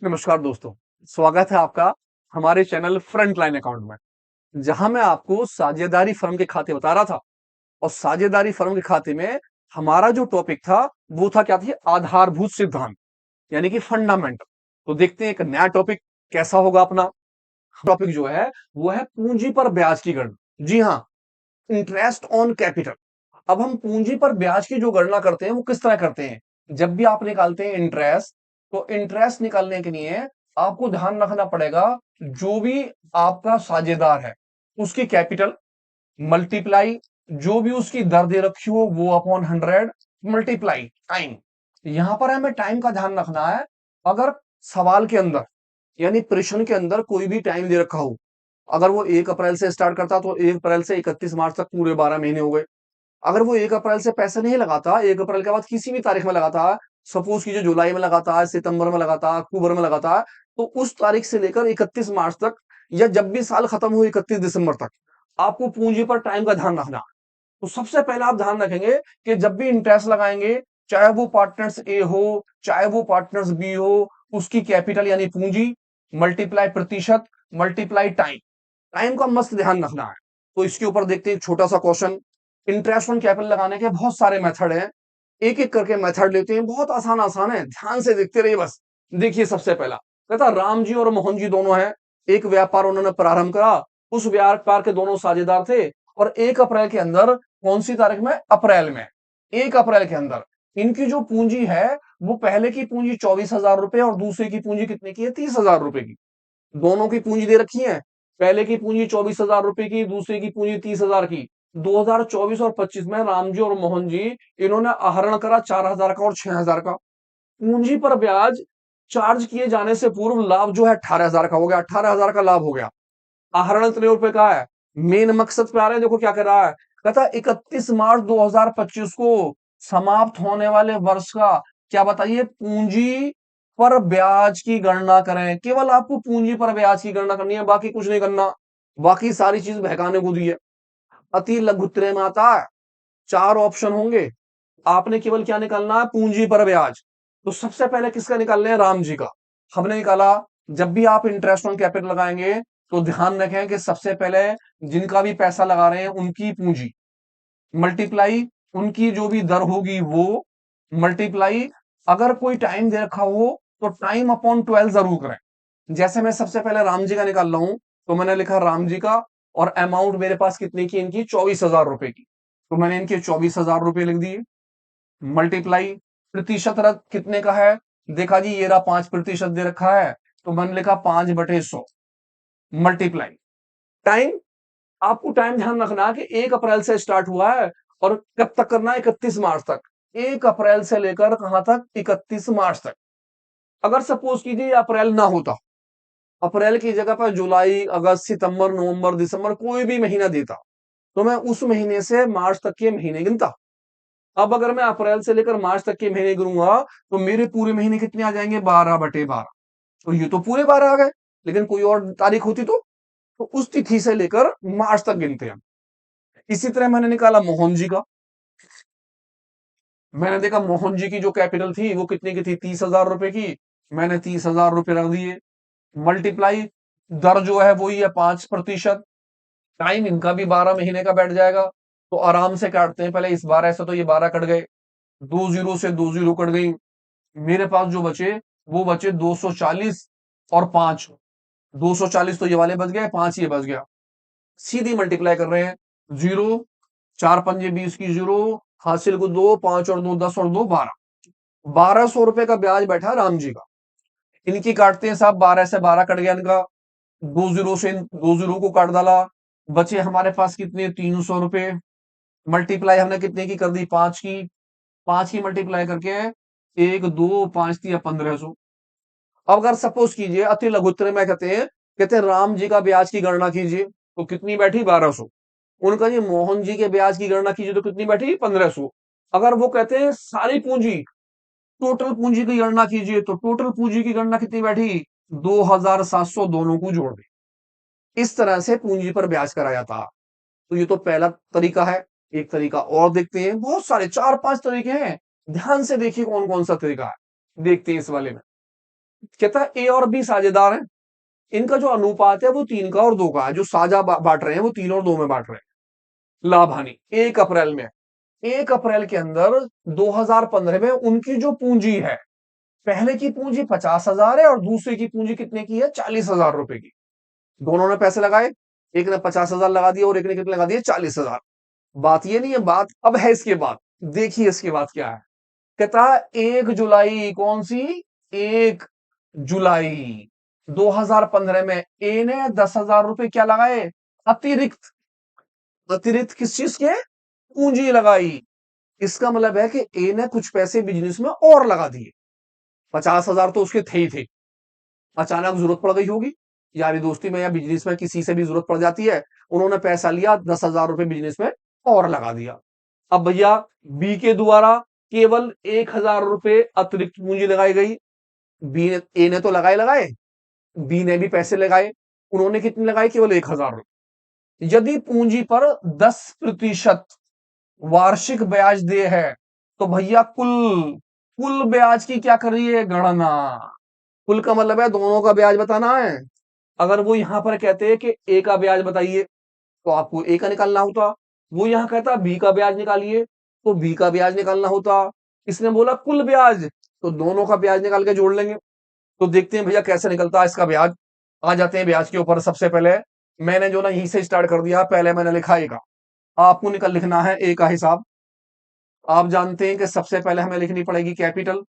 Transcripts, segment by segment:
नमस्कार दोस्तों, स्वागत है आपका हमारे चैनल फ्रंट लाइन अकाउंट में, जहां मैं आपको साझेदारी फर्म के खाते बता रहा था। और साझेदारी फर्म के खाते में हमारा जो टॉपिक था वो था क्या थी, आधारभूत सिद्धांत, यानी कि फंडामेंटल। तो देखते हैं एक नया टॉपिक कैसा होगा अपना। टॉपिक जो है वो है पूंजी पर ब्याज की गणना। जी हाँ, इंटरेस्ट ऑन कैपिटल। अब हम पूंजी पर ब्याज की जो गणना करते हैं वो किस तरह करते हैं। जब भी आप निकालते हैं इंटरेस्ट, तो इंटरेस्ट निकालने के लिए आपको ध्यान रखना पड़ेगा, जो भी आपका साझेदार है उसकी कैपिटल मल्टीप्लाई जो भी उसकी दर दे रखी हो वो अपॉन 100 मल्टीप्लाई टाइम। यहां पर हमें टाइम का ध्यान रखना है। अगर सवाल के अंदर यानी प्रश्न के अंदर कोई भी टाइम दे रखा हो, अगर वो 1 अप्रैल से स्टार्ट करता तो 1 अप्रैल से 31 मार्च तक पूरे 12 महीने हो गए। अगर वो 1 अप्रैल से पैसे नहीं लगाता, 1 अप्रैल के बाद किसी भी तारीख में लगाता, सपोज कीजिए जुलाई में लगाता है, सितंबर में लगाता, अक्टूबर में लगाता है, तो उस तारीख से लेकर 31 मार्च तक, या जब भी साल खत्म हो 31 दिसंबर तक, आपको पूंजी पर टाइम का ध्यान रखना। तो सबसे पहले आप ध्यान रखेंगे कि जब भी इंटरेस्ट लगाएंगे, चाहे वो पार्टनर्स ए हो चाहे वो पार्टनर्स बी हो, उसकी कैपिटल यानी पूंजी मल्टीप्लाई प्रतिशत मल्टीप्लाई टाइम। टाइम का मस्त ध्यान रखना है। तो इसके ऊपर देखते हैं एक छोटा सा क्वेश्चन। इंटरेस्ट ऑन कैपिटल लगाने के बहुत सारे मेथड हैं, एक एक करके मेथड लेते हैं। बहुत आसान आसान है, ध्यान से देखते रहिए बस। देखिए सबसे पहला कहता, राम जी और मोहन जी दोनों हैं, एक व्यापार उन्होंने प्रारंभ करा। उस व्यापार के दोनों साझेदार थे, और 1 अप्रैल के अंदर, कौन सी तारीख में, अप्रैल में, 1 अप्रैल के अंदर इनकी जो पूंजी है वो पहले की पूंजी 24,000 रुपए और दूसरे की पूंजी कितने की है, 30,000 रुपए की। दोनों की पूंजी दे रखी है। पहले की पूंजी 24,000 रुपए की, दूसरे की पूंजी 30,000 की। 2024 और 25 में रामजी और मोहन जी इन्होंने आहरण करा 4,000 का और 6,000 का। पूंजी पर ब्याज चार्ज किए जाने से पूर्व लाभ जो है 18,000 का हो गया, 18,000 का लाभ हो गया। आहरण कितने रुपए का है। मेन मकसद पे आ रहे हैं, देखो क्या कर रहा है। कहता 31 मार्च 2025 को समाप्त होने वाले वर्ष का क्या बताइए, पूंजी पर ब्याज की गणना करें। केवल आपको पूंजी पर ब्याज की गणना करनी है, बाकी कुछ नहीं करना। बाकी सारी चीज बहकाने को दी है। अति लघुत्तम में आता है, 4 ऑप्शन होंगे, आपने केवल क्या निकालना है, पूंजी पर ब्याज। तो सबसे पहले किसका निकालना है, राम जी का। हमने निकाला। जब भी आप इंटरेस्ट ऑन कैपिटल लगाएंगे तो ध्यान रखें कि सबसे पहले जिनका भी पैसा लगा रहे हैं उनकी पूंजी मल्टीप्लाई उनकी जो भी दर होगी वो मल्टीप्लाई, अगर कोई टाइम दे रखा हो तो टाइम अपॉन 12 जरूर करें। जैसे मैं सबसे पहले राम जी का निकाल रहा हूं, तो मैंने लिखा राम जी का, और अमाउंट मेरे पास कितने की, इनकी 24,000 रुपए की। तो मैंने इनके 24,000 रुपए लिख दिए। मल्टीप्लाई प्रतिशत रख कितने का है, देखा जी ये रहा 5% दे रखा है, तो मैंने लिखा 5/100। मल्टीप्लाई टाइम, आपको टाइम ध्यान रखना है कि 1 अप्रैल से स्टार्ट हुआ है और कब तक करना है, 31 मार्च तक। 1 अप्रैल से लेकर कहां तक, 31 मार्च तक। अगर सपोज कीजिए अप्रैल ना होता, अप्रैल की जगह पर जुलाई अगस्त सितंबर नवंबर दिसंबर कोई भी महीना देता, तो मैं उस महीने से मार्च तक के महीने गिनता। अब अगर मैं अप्रैल से लेकर मार्च तक के महीने गिनूंगा, तो मेरे पूरे महीने कितने आ जाएंगे, 12/12। तो ये तो पूरे 12 आ गए, लेकिन कोई और तारीख होती तो उस तिथि से लेकर मार्च तक गिनते हैं। इसी तरह मैंने निकाला मोहन जी का। मैंने देखा मोहन जी की जो कैपिटल थी वो कितने की थी, 30,000 रुपए की। मैंने 30,000 रुपए रख दिए। मल्टीप्लाई दर जो है वही है 5%। टाइम इनका भी 12 महीने का बैठ जाएगा। तो आराम से काटते हैं, पहले इस 12 से तो ये 12 कट गए, 2 जीरो से 2 जीरो कट गई। मेरे पास जो बचे वो बचे 240 और 5। 240 तो ये वाले बच गए, 5 ये बच गया। सीधी मल्टीप्लाई कर रहे हैं। जीरो, 4 पंजे 20 की जीरो, हासिल को 2, 5 और 2 10 और 2 12। 1,200 रुपए का ब्याज बैठा राम जी का। इनकी काटते हैं साहब, 12 से 12 कट गया इनका। 2 जीरो से 2 जीरो को काट डाला। बचे हमारे पास कितने, 300 रुपए। मल्टीप्लाई हमने कितने की कर दी, 5 की। 5 की मल्टीप्लाई करके 1 2 5 3 1500। अब अगर सपोज कीजिए अति लघुत्तम में कहते हैं राम जी का ब्याज की गणना कीजिए, तो कितनी बैठी, 1,200। उनका जी मोहन जी के ब्याज की गणना कीजिए तो कितनी बैठी, 1,500। अगर वो कहते हैं सारी पूंजी, टोटल पूंजी की गणना कीजिए, तो टोटल पूंजी की गणना कितनी बैठी, 2,700। दोनों को जोड़ दे। इस तरह से पूंजी पर ब्याज कराया था। तो ये तो पहला तरीका है। एक तरीका और देखते हैं, बहुत सारे 4 5 तरीके हैं। ध्यान से देखिए कौन कौन सा तरीका है, देखते हैं इस वाले में। कहता है ए और बी साझेदार हैं, इनका जो अनुपात है वो 3 का और 2 का है, जो साझा बांट रहे हैं वो 3 और 2 में बांट रहे हैं। लाभ हानि 1 अप्रैल में, 1 अप्रैल के अंदर 2015 में उनकी जो पूंजी है, पहले की पूंजी 50,000 है और दूसरे की पूंजी कितने की है, 40,000 रुपए की। दोनों ने पैसे लगाए, एक ने 50,000 लगा दिया और एक ने कितने लगा दिए, 40,000। बात ये नहीं है, बात अब है इसके बाद। देखिए इसके बाद क्या है। कहता 1 जुलाई, कौन सी, 1 जुलाई 2015 में ए ने 10,000 रुपए क्या लगाए, अतिरिक्त। अतिरिक्त किस चीज के, पूंजी लगाई। इसका मतलब है कि ए ने कुछ पैसे बिजनेस में और लगा दिए। 50,000 तो उसके थे ही थे, अचानक जरूरत पड़ गई होगी, यारी दोस्ती में या बिजनेस में किसी से भी जरूरत पड़ जाती है, उन्होंने पैसा लिया, 10,000 रुपए बिजनेस में और लगा दिया। अब भैया बी के द्वारा केवल 1,000 रुपए अतिरिक्त पूंजी लगाई गई। बी ने, ए ने तो लगाए लगाए, बी ने भी पैसे लगाए, उन्होंने कितने लगाए, केवल 1,000 रुपए। यदि पूंजी पर 10% वार्षिक ब्याज दे है, तो भैया कुल कुल ब्याज की क्या करिए, गणना। कुल का मतलब है दोनों का ब्याज बताना है। अगर वो यहां पर कहते हैं कि ए का ब्याज बताइए, तो आपको ए का निकालना होता। वो यहां कहता बी का ब्याज निकालिए, तो बी का ब्याज निकालना होता। इसने बोला कुल ब्याज, तो दोनों का ब्याज निकाल के जोड़ लेंगे। तो देखते हैं भैया कैसे निकलता है इसका ब्याज। आ जाते हैं ब्याज के ऊपर। सबसे पहले मैंने जो ना यहीं से स्टार्ट कर दिया, पहले मैंने लिखा ए का, आपको निकल लिखना है ए का हिसाब। आप जानते हैं कि सबसे पहले हमें लिखनी पड़ेगी कैपिटल,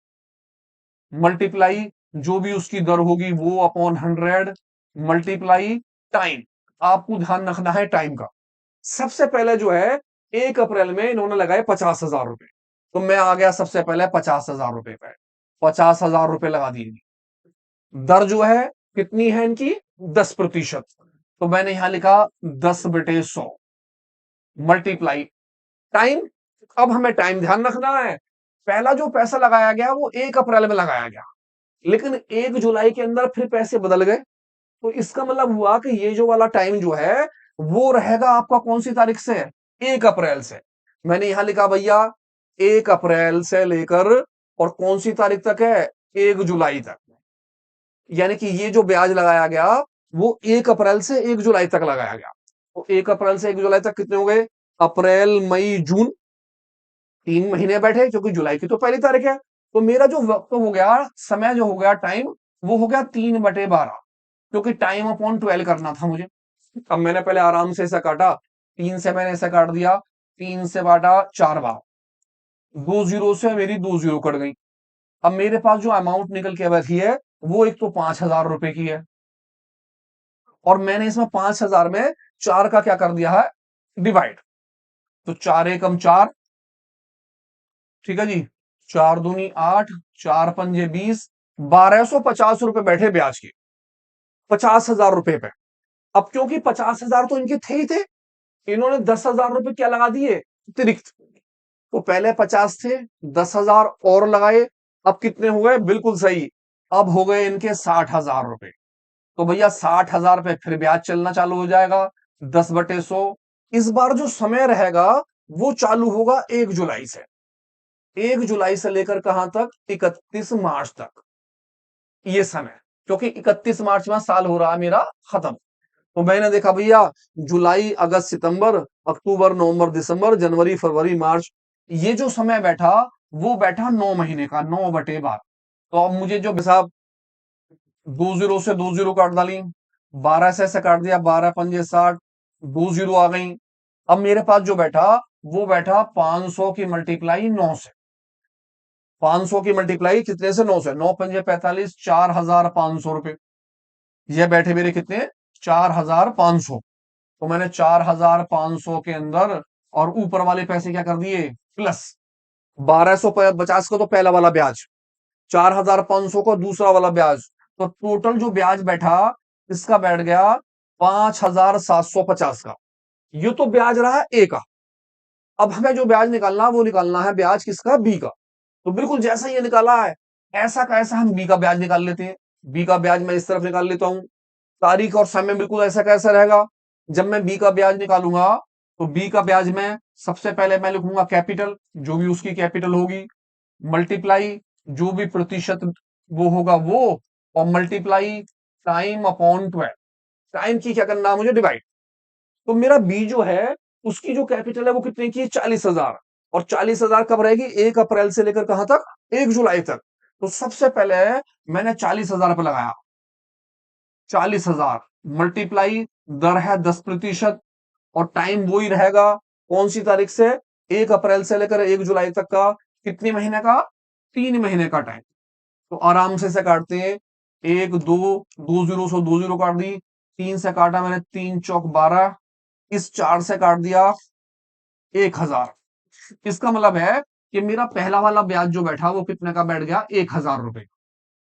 मल्टीप्लाई जो भी उसकी दर होगी वो अपॉन 100, मल्टीप्लाई टाइम। आपको ध्यान रखना है टाइम का। सबसे पहले जो है 1 अप्रैल में इन्होंने लगाए 50,000 रुपए, तो मैं आ गया सबसे पहले 50,000 रुपए पे, 50,000 रुपए लगा दिए। दर जो है कितनी है इनकी, 10%। तो मैंने यहां लिखा 10/100, मल्टीप्लाई टाइम। अब हमें टाइम ध्यान रखना है। पहला जो पैसा लगाया गया वो 1 अप्रैल में लगाया गया, लेकिन 1 जुलाई के अंदर फिर पैसे बदल गए। तो इसका मतलब हुआ कि ये जो वाला टाइम जो है वो रहेगा आपका कौन सी तारीख से, 1 अप्रैल से। मैंने यहां लिखा भैया 1 अप्रैल से लेकर और कौन सी तारीख तक है, 1 जुलाई तक। यानी कि ये जो ब्याज लगाया गया वो 1 अप्रैल से 1 जुलाई तक लगाया गया। तो 1 अप्रैल से 1 जुलाई तक कितने हो गए, अप्रैल मई जून, 3 महीने बैठे, क्योंकि जुलाई की तो पहली तारीख है। तो मेरा जो वक्त हो गया, समय जो हो गया, टाइम, वो हो गया 3/12, क्योंकि टाइम अपॉन 12 करना था मुझे। अब मैंने पहले आराम से ऐसा काटा, 3 से मैंने ऐसा काट दिया, 3 से बांटा 4 बार, 2 जीरो से मेरी 2 जीरो कट गई। अब मेरे पास जो अमाउंट निकल के बैठी है वो एक तो 5,000 रुपए की है, और मैंने इसमें 5,000 में 4 का क्या कर दिया है, डिवाइड। तो 4 एकम 4, ठीक है जी, 4 दूनी 8, 4 पंजे 20, 1,250 रुपए बैठे ब्याज के, 50,000 रुपए पे। अब क्योंकि 50,000 तो इनके थे ही थे, इन्होंने 10,000 रुपए क्या लगा दिए, अतिरिक्त। तो पहले 50 थे, 10,000 और लगाए, अब कितने हो गए, बिल्कुल सही, अब हो गए इनके 60,000 रुपए। तो भैया 60,000 पे फिर ब्याज चलना चालू हो जाएगा, 10/100। इस बार जो समय रहेगा वो चालू होगा 1 जुलाई से, 1 जुलाई से लेकर कहां तक, 31 मार्च तक ये समय, क्योंकि 31 मार्च में साल हो रहा है मेरा खत्म। तो मैंने देखा भैया जुलाई अगस्त सितंबर अक्टूबर नवंबर दिसंबर जनवरी फरवरी मार्च, ये जो समय बैठा वो बैठा 9 महीने का, 9/12। तो अब मुझे जो साहब 2 जीरो से 2 जीरो काट डाली, 12 से ऐसे काट दिया, 12 पंजे 60, 2 जीरो आ गई। अब मेरे पास जो बैठा वो बैठा 500 की मल्टीप्लाई 9 से, 500 की मल्टीप्लाई कितने से, 9 से, 9 पंजे 45, 4,500 रुपए। ये बैठे मेरे कितने, 4,500। तो मैंने 4,500 के अंदर और ऊपर वाले पैसे क्या कर दिए, प्लस 1,250 का तो पहला वाला ब्याज, 4,500 का दूसरा वाला ब्याज। तो टोटल जो ब्याज बैठा इसका बैठ गया 5,750 का। ये तो ब्याज रहा ए का। अब हमें जो ब्याज निकालना वो निकालना है ब्याज किसका, बी का। तो बिल्कुल जैसा ये निकाला है ऐसा का ऐसा हम बी का ब्याज निकाल लेते हैं। बी का ब्याज मैं इस तरफ निकाल लेता हूं, तारीख और समय बिल्कुल ऐसा कैसा रहेगा। जब मैं बी का ब्याज निकालूंगा तो बी का ब्याज में सबसे पहले मैं लिखूंगा कैपिटल, जो भी उसकी कैपिटल होगी, मल्टीप्लाई जो भी प्रतिशत वो होगा वो, और मल्टीप्लाई टाइम अपॉन 12। टाइम की क्या करना है मुझे, डिवाइड। तो मेरा बी जो है उसकी जो कैपिटल है वो कितने की, 40,000। और 40,000 कब रहेगी, 1 अप्रैल से लेकर कहां तक, 1 जुलाई तक। तो सबसे पहले मैंने 40,000 पे लगाया, 40,000 मल्टीप्लाई, दर है 10%, और टाइम वो ही रहेगा, कौन सी तारीख से, 1 अप्रैल से लेकर 1 जुलाई तक का, कितने महीने का, 3 महीने का टाइम। तो आराम से काटते हैं, 1 2 2 जीरो से 2 जीरो काट दी, 3 से काटा मैंने, 3 चौक 12, इस 4 से काट दिया 1,000। इसका मतलब है कि मेरा पहला वाला ब्याज जो बैठा वो कितने का बैठ गया, 1,000 रुपए।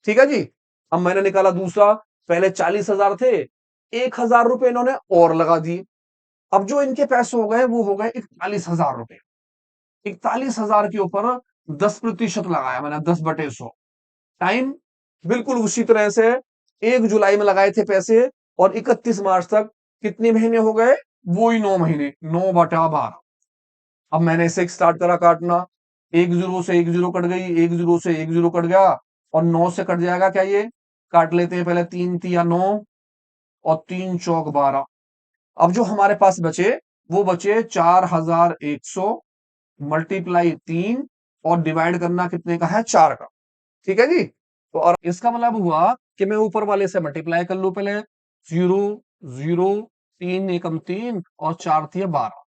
ठीक है जी। अब मैंने निकाला दूसरा, पहले 40,000 थे, 1,000 रुपए इन्होंने और लगा दिए। अब जो इनके पैसे हो गए वो हो गए 41,000 रुपए। 41,000 के ऊपर 10% लगाया मैंने, 10/100। टाइम बिल्कुल उसी तरह से, 1 जुलाई में लगाए थे पैसे, और 31 मार्च तक कितने महीने हो गए, वो ही 9 महीने, 9/12। अब मैंने इसे स्टार्ट करा काटना, 1 जीरो से 1 जीरो कट गई, 1 जीरो से 1 जीरो कट गया, और 9 से कट जाएगा क्या, ये काट लेते हैं पहले, 3 तिया 9, और 3 चौक 12। अब जो हमारे पास बचे वो बचे 4,100 मल्टीप्लाई 3, और डिवाइड करना कितने का है, 4 का। ठीक है जी। तो और इसका मतलब हुआ कि मैं ऊपर वाले से मल्टीप्लाई कर लू पहले, 0 0, 3 एकम 3, और 4 तिया 12,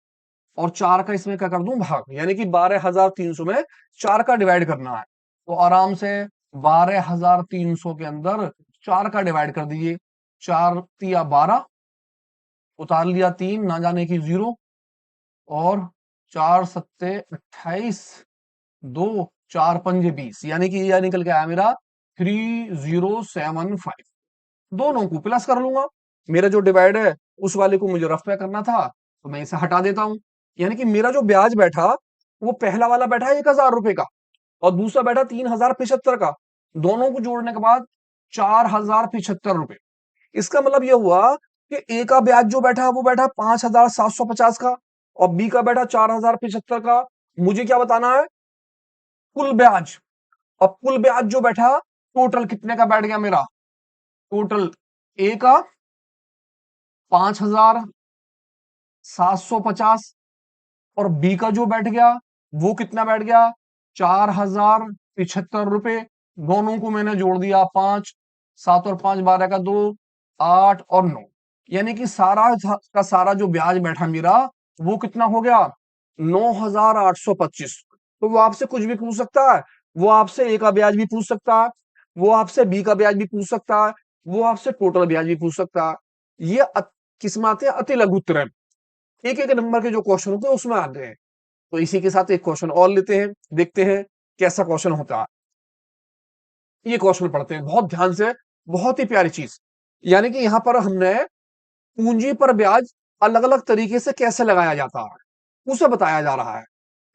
और 4 का इसमें क्या कर दूं, भाग, यानी कि 12,300 में 4 का डिवाइड करना है। तो आराम से 12,300 के अंदर 4 का डिवाइड कर दीजिए, 4 तिया 12, उतार लिया 3, ना जाने की 0, और 4 सत्ते 28, 2 4 पंजे 20, यानी कि यह निकल के आया मेरा 3075। दोनों को प्लस कर लूंगा, मेरा जो डिवाइड है उस वाले को मुझे रफ में करना था, तो मैं इसे हटा देता हूं। यानी कि मेरा जो ब्याज बैठा वो पहला वाला बैठा 1,000 रुपए का, और दूसरा बैठा 3,075 का। दोनों को जोड़ने के बाद 4,075 रुपए। इसका मतलब यह हुआ कि ए का ब्याज जो बैठा वो बैठा 5,750 का, और बी का बैठा 4,075 का। मुझे क्या बताना है, कुल ब्याज। और कुल ब्याज जो बैठा टोटल कितने का बैठ गया मेरा, टोटल ए का 5,750, और बी का जो बैठ गया वो कितना बैठ गया, 4,075 रुपए। दोनों को मैंने जोड़ दिया, 5, 7 और 5 12 का 2, 8 और 9, यानी कि सारा का सारा जो ब्याज बैठा मेरा वो कितना हो गया, 9,825। तो वो आपसे कुछ भी पूछ सकता है, वो आपसे ए का ब्याज भी पूछ सकता है, वो आपसे बी का ब्याज भी पूछ सकता है, वो आपसे टोटल ब्याज भी पूछ सकता है। ये किसमें आते हैं, अति लघु उत्तर। एक एक नंबर के जो क्वेश्चन होते हैं उसमें आते हैं। तो इसी के साथ एक क्वेश्चन और लेते हैं, देखते हैं कैसा क्वेश्चन होता है। ये क्वेश्चन पढ़ते हैं बहुत ध्यान से, बहुत ही प्यारी चीज। यानी कि यहां पर हमने पूंजी पर ब्याज अलग अलग तरीके से कैसे लगाया जाता है उसे बताया जा रहा है।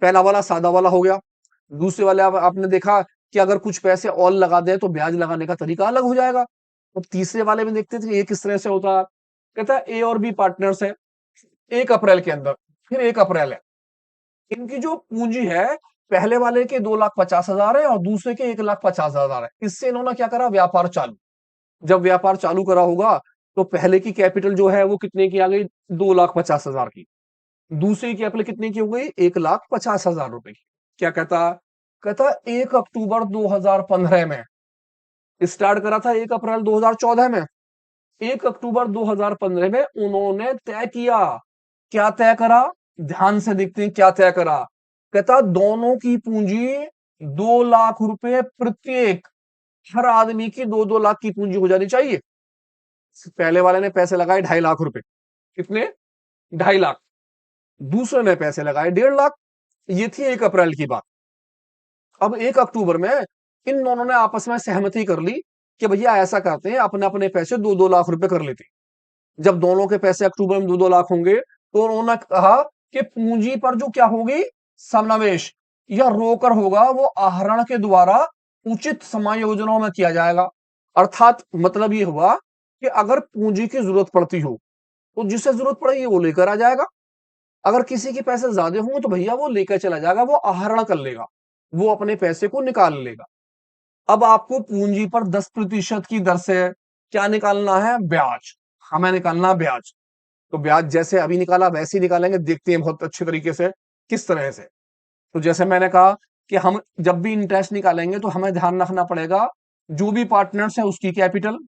पहला वाला सादा वाला हो गया, दूसरे वाले आपने देखा कि अगर कुछ पैसे और लगा दें तो ब्याज लगाने का तरीका अलग हो जाएगा। तो तीसरे वाले में देखते थे ये किस तरह से होता है। कहता है ए और बी पार्टनर्स है, 1 अप्रैल के अंदर, फिर 1 अप्रैल है, इनकी जो पूंजी है पहले वाले के 2,50,000 है और दूसरे के 1,50,000 है। इससे इन्होंने क्या करा, व्यापार चालू। जब व्यापार चालू करा होगा तो पहले की कैपिटल जो है वो कितने की आ गई, 2,50,000 की। दूसरी की कैपिटल कितने की हो गई, 1,50,000 रुपए की। क्या कहता, कहता 1 अक्टूबर 2015 में स्टार्ट करा था, 1 अप्रैल 2014 में, 1 अक्टूबर 2015 में उन्होंने तय किया। क्या तय करा, ध्यान से देखते हैं क्या तय करा। कहता दोनों की पूंजी 2 लाख रुपए प्रत्येक, हर आदमी की 2-2 लाख की पूंजी हो जानी चाहिए। पहले वाले ने पैसे लगाए 2.5 लाख रुपए, कितने, 2.5 लाख। दूसरे ने पैसे लगाए 1.5 लाख। ये थी 1 अप्रैल की बात। अब 1 अक्टूबर में इन दोनों ने आपस में सहमति कर ली कि भैया ऐसा करते हैं, अपने अपने पैसे 2-2 लाख रुपए कर लेते हैं। जब दोनों के पैसे अक्टूबर में 2-2 लाख होंगे तो उन्होंने कहा कि पूंजी पर जो क्या होगी, समावेश या रोकर होगा वो आहरण के द्वारा उचित समायोजनों में किया जाएगा। अर्थात मतलब ये हुआ कि अगर पूंजी की जरूरत पड़ती हो तो जिसे जरूरत पड़ेगी वो लेकर आ जाएगा। अगर किसी के पैसे ज्यादा होंगे तो भैया वो लेकर चला जाएगा, वो आहरण कर लेगा, वो अपने पैसे को निकाल लेगा। अब आपको पूंजी पर 10% की दर से क्या निकालना है? ब्याज। हमें निकालना है ब्याज। तो ब्याज जैसे अभी निकाला वैसे ही निकालेंगे, देखते हैं बहुत अच्छे तरीके से किस तरह से। तो जैसे मैंने कहा कि हम जब भी इंटरेस्ट निकालेंगे तो हमें ध्यान रखना पड़ेगा जो भी पार्टनर्स है उसकी कैपिटल,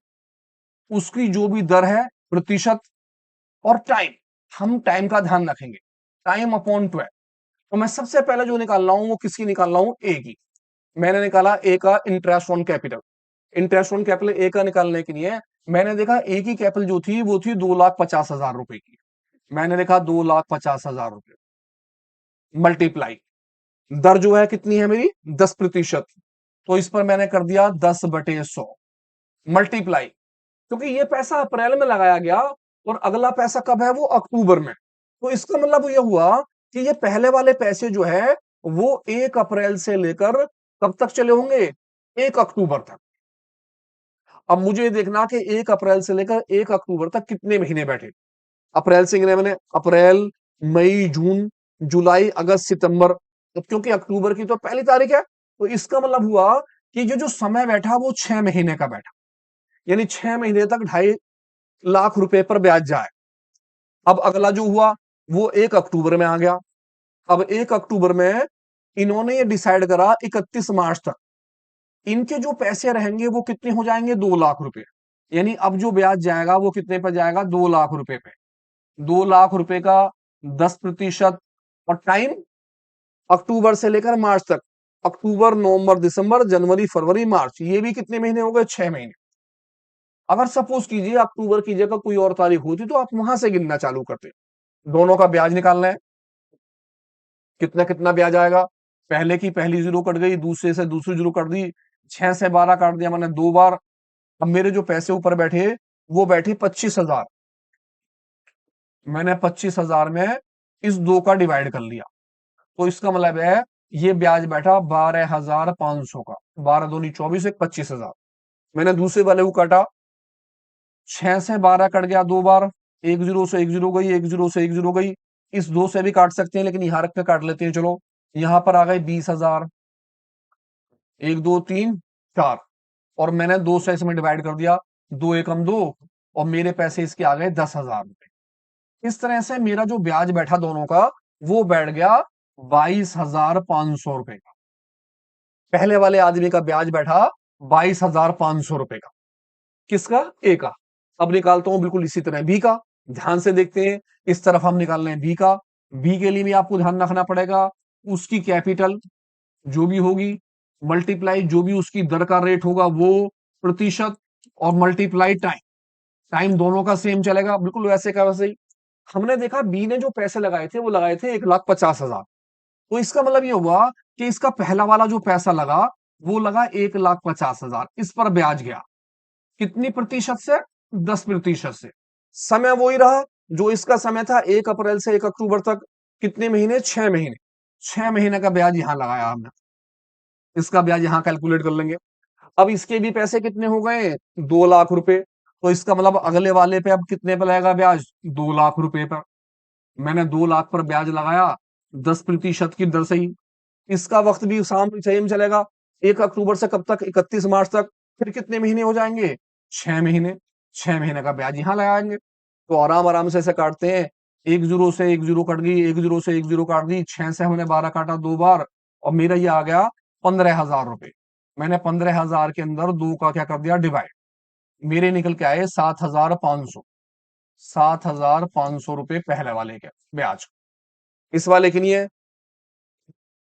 उसकी जो भी दर है प्रतिशत, और टाइम। हम टाइम का ध्यान रखेंगे, टाइम अपॉन 12। तो मैं सबसे पहले जो निकाल रहा हूं वो किसकी निकाल रहा हूं? ए की। मैंने निकाला ए का interest on capital. Interest on capital A का निकालने के लिए मैंने देखा ए की कैपिटल जो थी वो थी 2,50,000 रुपए की। मैंने देखा 2,50,000 रुपए मल्टीप्लाई, दर जो है कितनी है मेरी? 10%। तो इस पर मैंने कर दिया 10/100 मल्टीप्लाई, क्योंकि ये पैसा अप्रैल में लगाया गया और अगला पैसा कब है? वो अक्टूबर में। तो इसका मतलब ये हुआ कि ये पहले वाले पैसे जो है वो 1 अप्रैल से लेकर कब तक चले होंगे? 1 अक्टूबर तक। अब मुझे ये देखना कि 1 अप्रैल से लेकर 1 अक्टूबर तक कितने महीने बैठे। अप्रैल से गिने मैंने, अप्रैल, मई, जून, जुलाई, अगस्त, सितंबर। अब क्योंकि अक्टूबर की तो पहली तारीख है, तो इसका मतलब हुआ कि ये जो समय बैठा वो 6 महीने का बैठा, यानी 6 महीने तक 2.5 लाख रुपए पर ब्याज जाए। अब अगला जो हुआ वो 1 अक्टूबर में आ गया। अब 1 अक्टूबर में इन्होंने ये डिसाइड करा 31 मार्च तक इनके जो पैसे रहेंगे वो कितने हो जाएंगे? 2 लाख रुपए। यानी अब जो ब्याज जाएगा वो कितने पर जाएगा? 2 लाख रुपए पे। 2 लाख रुपए का 10%। और टाइम अक्टूबर से लेकर मार्च तक, अक्टूबर, नवंबर, दिसंबर, जनवरी, फरवरी, मार्च, ये भी कितने महीने हो गए? 6 महीने। अगर सपोज कीजिए अक्टूबर की जगह कोई और तारीख होती तो आप वहां से गिनना चालू करते। दोनों का ब्याज निकालना है, कितना कितना ब्याज आएगा? पहले की पहली जीरो कट गई, दूसरे से दूसरी जीरो कट दी, 6 से 12 काट दिया मैंने 2 बार। अब मेरे जो पैसे ऊपर बैठे वो बैठे 25,000। मैंने 25,000 में इस दो का डिवाइड कर लिया, तो इसका मतलब है ये ब्याज बैठा 12,500 का। 12 दूनी 24, एक 25,000। मैंने दूसरे वाले को काटा, 6 से 12 कट गया 2 बार, एक जीरो से एक जीरो गई, एक जीरो से एक जीरो गई। इस दो से भी काट सकते हैं लेकिन यहां रख के काट लेते हैं, चलो। यहां पर आ गए 20,000, 1 2 3 4। और मैंने 2 से इसमें डिवाइड कर दिया, 2 एकम 2, और मेरे पैसे इसके आ गए 10,000 रुपए। इस तरह से मेरा जो ब्याज बैठा दोनों का वो बैठ गया 22,500 रुपए का। पहले वाले आदमी का ब्याज बैठा 22,500 रुपए का। किसका? ए का। अब निकालता हूं बिल्कुल इसी तरह बी का। ध्यान से देखते हैं, इस तरफ हम निकाल रहे हैं बी का। बी के लिए भी आपको ध्यान रखना पड़ेगा, उसकी कैपिटल जो भी होगी मल्टीप्लाई जो भी उसकी दर का रेट होगा वो प्रतिशत, और मल्टीप्लाई टाइम। टाइम दोनों का सेम चलेगा, बिल्कुल वैसे का वैसे ही। हमने देखा बी ने जो पैसे लगाए थे वो लगाए थे 1,50,000। तो इसका मतलब ये हुआ कि इसका पहला वाला जो पैसा लगा वो लगा 1,50,000, इस पर ब्याज गया कितनी प्रतिशत से? 10% से। समय वही रहा जो इसका समय था 1 अप्रैल से 1 अक्टूबर तक। कितने महीने? 6 महीने। 6 महीने का ब्याज यहां लगाया हमने, इसका ब्याज यहां कैलकुलेट कर लेंगे। अब इसके भी पैसे कितने हो गए? 2 लाख रुपए। तो इसका मतलब अगले वाले पे अब कितने पे लगेगा ब्याज? 2 लाख रुपए पर। मैंने 2 लाख पर ब्याज लगाया 10% की दर से ही। इसका वक्त भी शाम सेम चलेगा, 1 अक्टूबर से कब तक? 31 मार्च तक। फिर कितने महीने हो जाएंगे? 6 महीने। 6 महीने का ब्याज यहां लगाएंगे। तो आराम आराम से ऐसे काटते हैं, एक जीरो से एक जीरो कट गई, एक जीरो से एक जीरो काट दी, 6 से हमने 12 काटा 2 बार, और मेरा ये आ गया 15,000 रुपए। मैंने 15,000 के अंदर दो का क्या कर दिया? डिवाइड। मेरे निकल के आए 7,500। 7,500 रुपए पहले वाले के ब्याज। इस वाले के लिए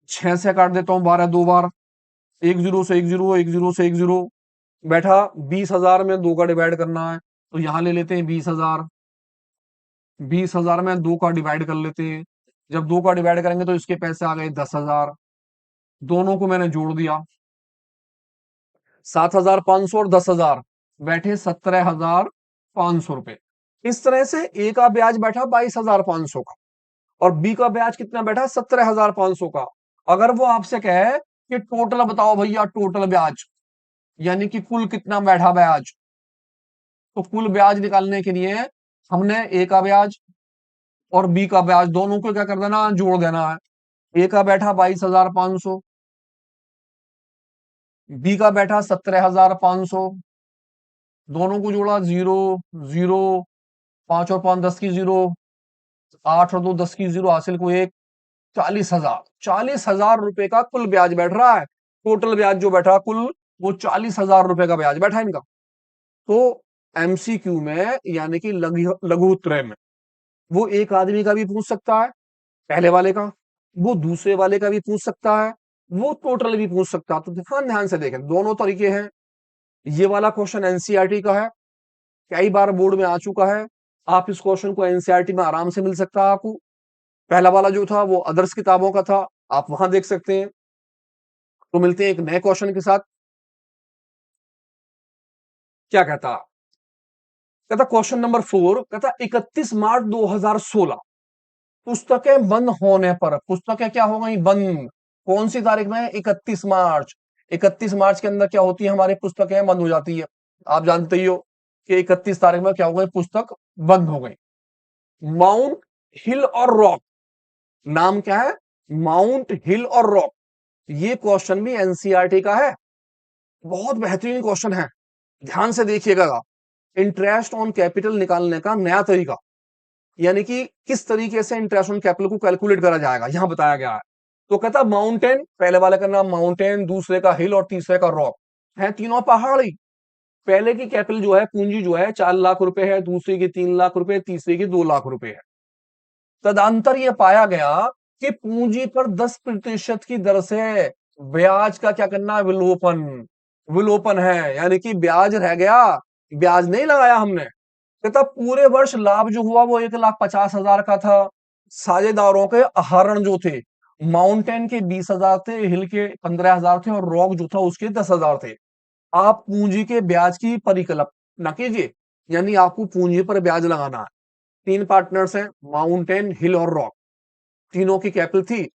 6 से काट देता हूं 12 2 बार, एक जीरो से एक जीरो, एक जीरो से एक जीरो बैठा। 20,000 में दो का डिवाइड करना है, तो यहां ले लेते हैं 20,000। 20,000 में दो का डिवाइड कर लेते हैं, जब दो का डिवाइड करेंगे तो इसके पैसे आ गए 10,000। दोनों को मैंने जोड़ दिया, 7,500 और 10,000 बैठे 17,500 रुपए। इस तरह से ए का ब्याज बैठा 22,500 का, और बी का ब्याज कितना बैठा? 17,500 का। अगर वो आपसे कहे कि टोटल बताओ भैया, टोटल ब्याज, यानी कि कुल कितना बैठा ब्याज, तो कुल ब्याज निकालने के लिए हमने ए का ब्याज और बी का ब्याज दोनों को क्या कर देना? जोड़ देना है। ए का बैठा 22,500, बी का बैठा 17,500, दोनों को जोड़ा 0 0, 5 और 5 10 की 0, 8 और 2 10 की 0, हासिल को 1, 40,000। 40,000 रुपए का कुल ब्याज बैठ रहा है। टोटल ब्याज जो बैठा कुल, वो 40,000 रुपए का ब्याज बैठा है इनका। तो एमसीक्यू में यानी कि लघु उत्तरय में वो एक आदमी का भी पूछ सकता है, पहले वाले का, वो दूसरे वाले का भी पूछ सकता है, वो टोटल भी पूछ सकता है। तो ध्यान ध्यान से देखें, दोनों तरीके हैं। ये वाला क्वेश्चन एनसीईआरटी का है, कई बार बोर्ड में आ चुका है। आप इस क्वेश्चन को एनसीईआरटी में आराम से मिल सकता है आपको। पहला वाला जो था वो अदर्स किताबों का था, आप वहां देख सकते हैं। तो मिलते हैं एक नए क्वेश्चन के साथ। क्या कहता, कहता क्वेश्चन नंबर 4, कहता 31 मार्च 2016 पुस्तकें बंद होने पर, पुस्तकें क्या हो गई बंद, कौन सी तारीख में? 31 मार्च। 31 मार्च के अंदर क्या होती है, हमारी पुस्तकें बंद हो जाती है। आप जानते ही हो कि 31 तारीख में क्या हो गई, पुस्तक बंद हो गई। माउंट हिल और रॉक, नाम क्या है? माउंट हिल और रॉक। ये क्वेश्चन भी एनसीईआरटी का है, बहुत बेहतरीन क्वेश्चन है, ध्यान से देखिएगा। इंटरेस्ट ऑन कैपिटल निकालने का नया तरीका, यानी कि किस तरीके से इंटरेस्ट ऑन कैपिटल को कैलकुलेट करा जाएगा, यहां बताया गया है। तो कहता माउंटेन, पहले वाले का नाम माउंटेन, दूसरे का हिल और तीसरे का रॉक, है तीनों पहाड़ी। पहले की कैपिटल जो है, पूंजी जो है 4 लाख रुपए है, दूसरे की 3 लाख रुपए, तीसरे की 2 लाख रुपए है। तदंतर यह पाया गया कि पूंजी पर 10% की दर से ब्याज का क्या करना है, विलोपन। विलोपन है, यानी कि ब्याज रह गया, ब्याज नहीं लगाया हमने। कहता पूरे वर्ष लाभ जो हुआ वो 1,50,000 का था। साझेदारों के आहरण जो थे, माउंटेन के 20,000 थे, हिल के 15,000 थे, और रॉक जो था उसके 10,000 थे। आप पूंजी के ब्याज की परिकल्पना कीजिए, यानी आपको पूंजी पर ब्याज लगाना है। तीन पार्टनर्स हैं, माउंटेन, हिल और रॉक, तीनों की कैपिटल थी।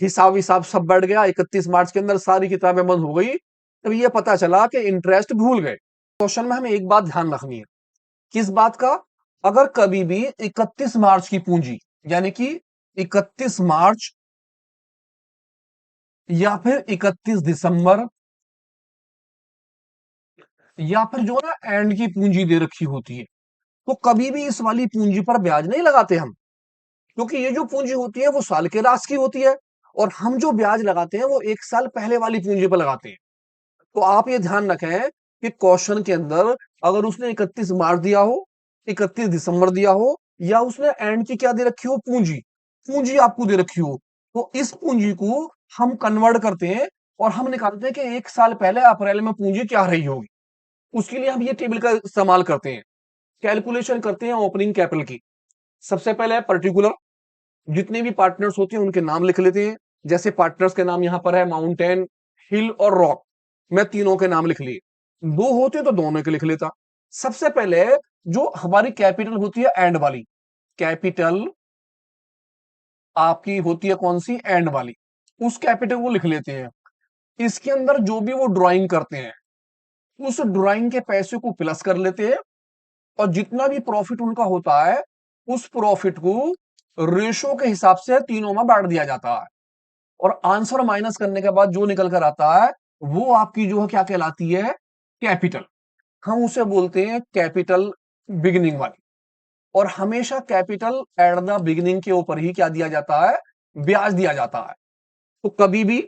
हिसाब हिसाब सब बढ़ गया, 31 मार्च के अंदर सारी किताबें बंद हो गई। तब ये पता चला कि इंटरेस्ट भूल गए। क्वेश्चन में हमें एक बात ध्यान रखनी है, किस बात का? अगर कभी भी 31 मार्च की पूंजी, यानी कि 31 मार्च या फिर 31 दिसंबर, या फिर जो ना एंड की पूंजी दे रखी होती है, तो कभी भी इस वाली पूंजी पर ब्याज नहीं लगाते हम, क्योंकि ये जो पूंजी होती है वो साल के रास की होती है, और हम जो ब्याज लगाते हैं वो 1 साल पहले वाली पूंजी पर लगाते हैं। तो आप ये ध्यान रखें कि क्वेश्चन के अंदर अगर उसने 31 मार्च दिया हो, 31 दिसंबर दिया हो, या उसने एंड की क्या दे रखी हो, पूंजी, पूंजी आपको दे रखी हो, तो इस पूंजी को हम कन्वर्ट करते हैं और हम निकालते हैं कि 1 साल पहले अप्रैल में पूंजी क्या रही होगी। उसके लिए हम ये टेबल का इस्तेमाल करते हैं, कैलकुलेशन करते हैं ओपनिंग कैपिटल की। सबसे पहले पर्टिकुलर, जितने भी पार्टनर्स होते हैं उनके नाम लिख लेते हैं। जैसे पार्टनर्स के नाम यहां पर है माउंटेन, हिल और रॉक, मैं तीनों के नाम लिख लिए। दो होते तो दोनों के लिख लेता। सबसे पहले जो हमारी कैपिटल होती है एंड वाली, कैपिटल आपकी होती है कौन सी, एंड वाली, उस कैपिटल को लिख लेते हैं। इसके अंदर जो भी वो ड्राइंग करते हैं, उस ड्राइंग के पैसे को प्लस कर लेते हैं, और जितना भी प्रॉफिट उनका होता है उस प्रॉफिट को रेशो के हिसाब से तीनों में बांट दिया जाता है, और आंसर माइनस करने के बाद जो निकल कर आता है वो आपकी जो है क्या कहलाती है, कैपिटल। हम उसे बोलते हैं कैपिटल बिगिनिंग वाली। और हमेशा कैपिटल एट द बिगिनिंग के ऊपर ही क्या दिया जाता है, ब्याज दिया जाता है। तो कभी भी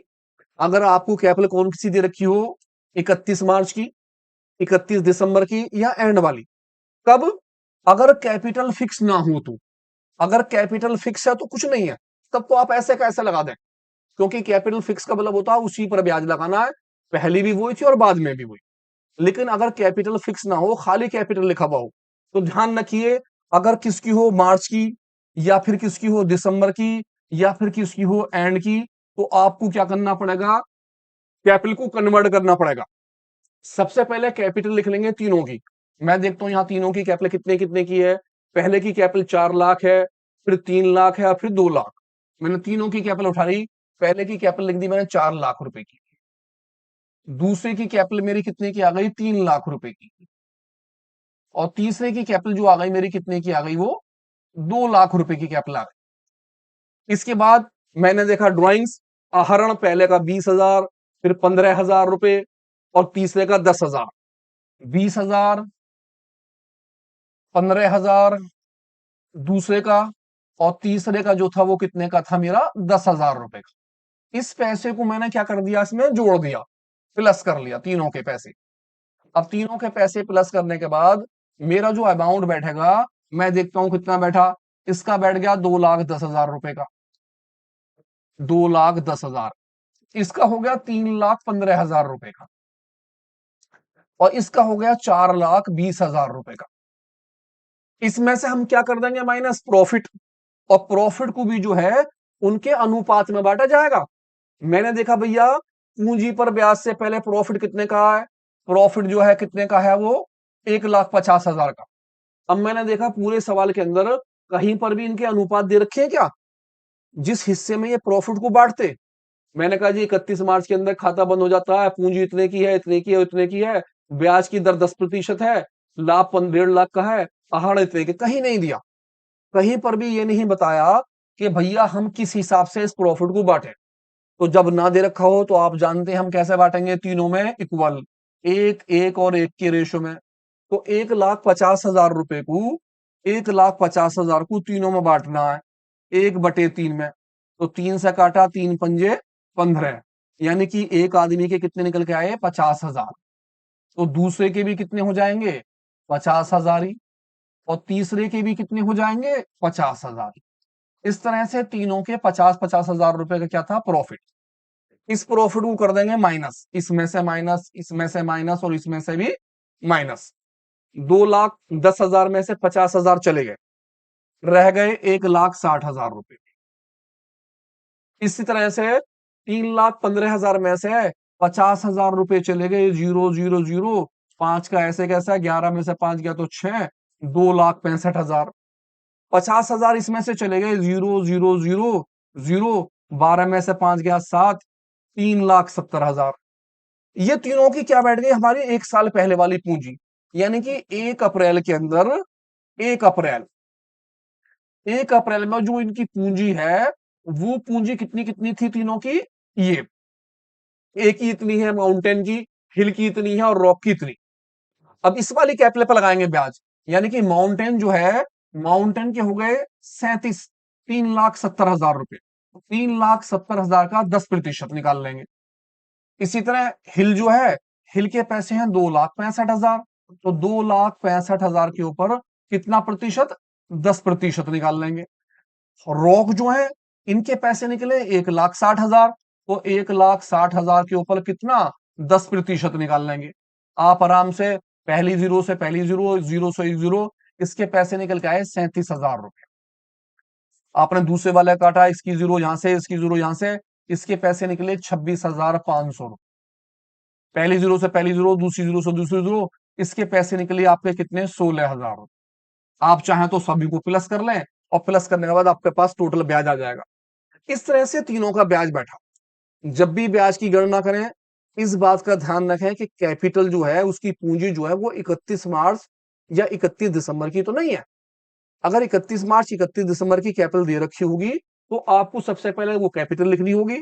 अगर आपको कैपिटल कौन सी दे रखी हो, 31 मार्च की, 31 दिसंबर की, या एंड वाली, कब? अगर कैपिटल फिक्स ना हो तो, अगर कैपिटल फिक्स है तो कुछ नहीं है, तब तो आप ऐसे कैसे लगा दें, क्योंकि कैपिटल फिक्स का मतलब होता है उसी पर ब्याज लगाना है, पहली भी वही थी और बाद में भी वही। लेकिन अगर कैपिटल फिक्स ना हो, खाली कैपिटल लिखा हुआ हो, तो ध्यान रखिए, अगर किसकी हो मार्च की, या फिर किसकी हो दिसंबर की, या फिर किसकी हो एंड की, तो आपको क्या करना पड़ेगा, कैपिटल को कन्वर्ट करना पड़ेगा। सबसे पहले कैपिटल लिख लेंगे तीनों की। मैं देखता हूं यहां तीनों की कैपिटल कितने कितने की है। पहले की कैपिटल 4 लाख है, फिर 3 लाख है, और फिर 2 लाख। मैंने तीनों की कैपिटल उठा ली, पहले की कैपिटल लिख दी मैंने 4 लाख रुपए की, दूसरे की कैपिटल मेरी कितने की आ गई, 3 लाख रुपए की, और तीसरे की कैपिटल जो आ गई मेरी कितने की आ गई, वो 2 लाख रुपए की कैपिटल आ गई। इसके बाद मैंने देखा ड्राइंग्स, आहरण पहले का 20,000, फिर 15,000 रुपए और तीसरे का 10,000, 20,000, 15,000 दूसरे का, और तीसरे का जो था वो कितने का था मेरा, 10,000 रुपए का। इस पैसे को मैंने क्या कर दिया, इसमें जोड़ दिया, प्लस कर लिया तीनों के पैसे। अब तीनों के पैसे प्लस करने के बाद मेरा जो अमाउंट बैठेगा, मैं देखता हूं कितना बैठा। इसका बैठ गया 2,10,000 रुपए का, 2,10,000। इसका हो गया 3,15,000 रुपए का, और इसका हो गया 4,20,000 रुपए का। इसमें से हम क्या कर देंगे, माइनस प्रॉफिट। और प्रॉफिट को भी जो है उनके अनुपात में बांटा जाएगा। मैंने देखा भैया पूंजी पर ब्याज से पहले प्रॉफिट कितने का है, प्रॉफिट जो है कितने का है, वो 1,50,000 का। अब मैंने देखा पूरे सवाल के अंदर कहीं पर भी इनके अनुपात दे रखे हैं क्या, जिस हिस्से में ये प्रॉफिट को बांटते। मैंने कहा जी 31 मार्च के अंदर खाता बंद हो जाता है, पूंजी इतने की है, इतने की है, इतने की है, ब्याज की दर 10% है, लाभ 1.5 लाख का है, आहड़ इतने के, कहीं नहीं दिया। कहीं पर भी ये नहीं बताया कि भैया हम किस हिसाब से इस प्रॉफिट को बांटे। तो जब ना दे रखा हो तो आप जानते हैं हम कैसे बांटेंगे, तीनों में इक्वल, एक एक और एक के रेशो में। तो 1,50,000 रुपए को, 1,50,000 को तीनों में बांटना है, 1/3 में। तो 3 से काटा, 3 पंजे 15, यानी कि एक आदमी के कितने निकल के आए, 50,000। तो दूसरे के भी कितने हो जाएंगे, 50,000 ही, और तीसरे के भी कितने हो जाएंगे, 50,000। इस तरह से तीनों के 50,50,000 रुपए का क्या था, प्रॉफिट। इस प्रॉफिट को कर देंगे माइनस, इसमें से माइनस, इसमें से माइनस, और इसमें से भी माइनस। 2,10,000 में से 50,000 चले गए, रह गए 1,60,000 रुपए। इसी तरह से 3,15,000 में से 50,000 रुपए चले गए, 0 0 0, 5 का ऐसे कैसा, 11 में से 5 गया तो 6, 2,65,000। 50,000 इसमें से चले गए, 0 0 0 0, 12 में से 5 गया 7, 3,70,000। ये तीनों की क्या बैठ गई, हमारी 1 साल पहले वाली पूंजी। यानी कि 1 अप्रैल के अंदर, 1 अप्रैल, 1 अप्रैल में जो इनकी पूंजी है, वो पूंजी कितनी कितनी थी तीनों की, ये ए की इतनी है, माउंटेन की, हिल की इतनी है, और रॉक की इतनी। अब इस वाली कैपिटल पर लगाएंगे ब्याज, यानी कि माउंटेन जो है, माउंटेन के हो गए 37, 3,70,000 रुपए। 3,70,000 का 10% निकाल लेंगे। इसी तरह हिल जो है, हिल के पैसे हैं 2,65,000, तो 2,65,000 के ऊपर कितना प्रतिशत, 10% निकाल लेंगे। रॉक जो है, इनके पैसे निकले 1,60,000, तो 1,60,000 के ऊपर कितना, 10% निकाल लेंगे। आप आराम से पहली जीरो से पहली जीरो, जीरो से एक जीरो, इसके पैसे निकल के आए 37,000 रुपए। आपने दूसरे वाले काटा, इसकी जीरो यहां से, इसकी जीरो यहां से, इसके पैसे निकले 26,500 रुपए। पहली जीरो से पहली जीरो, दूसरी जीरो से दूसरी जीरो, इसके पैसे निकले आपके कितने, 16,000। आप चाहें तो सभी को प्लस कर लें, और प्लस करने के बाद आपके पास टोटल ब्याज आ जाएगा। इस तरह से तीनों का ब्याज बैठा। जब भी ब्याज की गणना करें, इस बात का ध्यान रखें कि कैपिटल जो है, उसकी पूंजी जो है, वो 31 मार्च या 31 दिसंबर की तो नहीं है। अगर 31 मार्च 31 दिसंबर की कैपिटल दे रखी होगी, तो आपको सबसे पहले वो कैपिटल लिखनी होगी।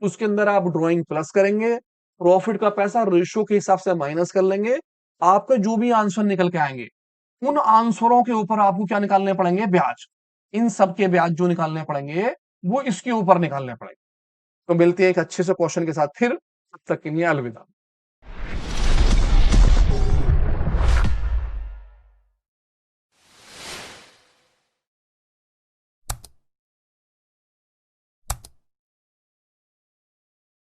उसके अंदर आप ड्रॉइंग प्लस करेंगे, प्रॉफिट का पैसा रेशियो के हिसाब से माइनस कर लेंगे। आपके जो भी आंसर निकल के आएंगे, उन आंसरों के ऊपर आपको क्या निकालने पड़ेंगे, ब्याज। इन सब के ब्याज जो निकालने पड़ेंगे, वो इसके ऊपर निकालने पड़ेंगे। तो मिलते हैं एक अच्छे से क्वेश्चन के साथ फिर, तब तक के लिए अलविदा।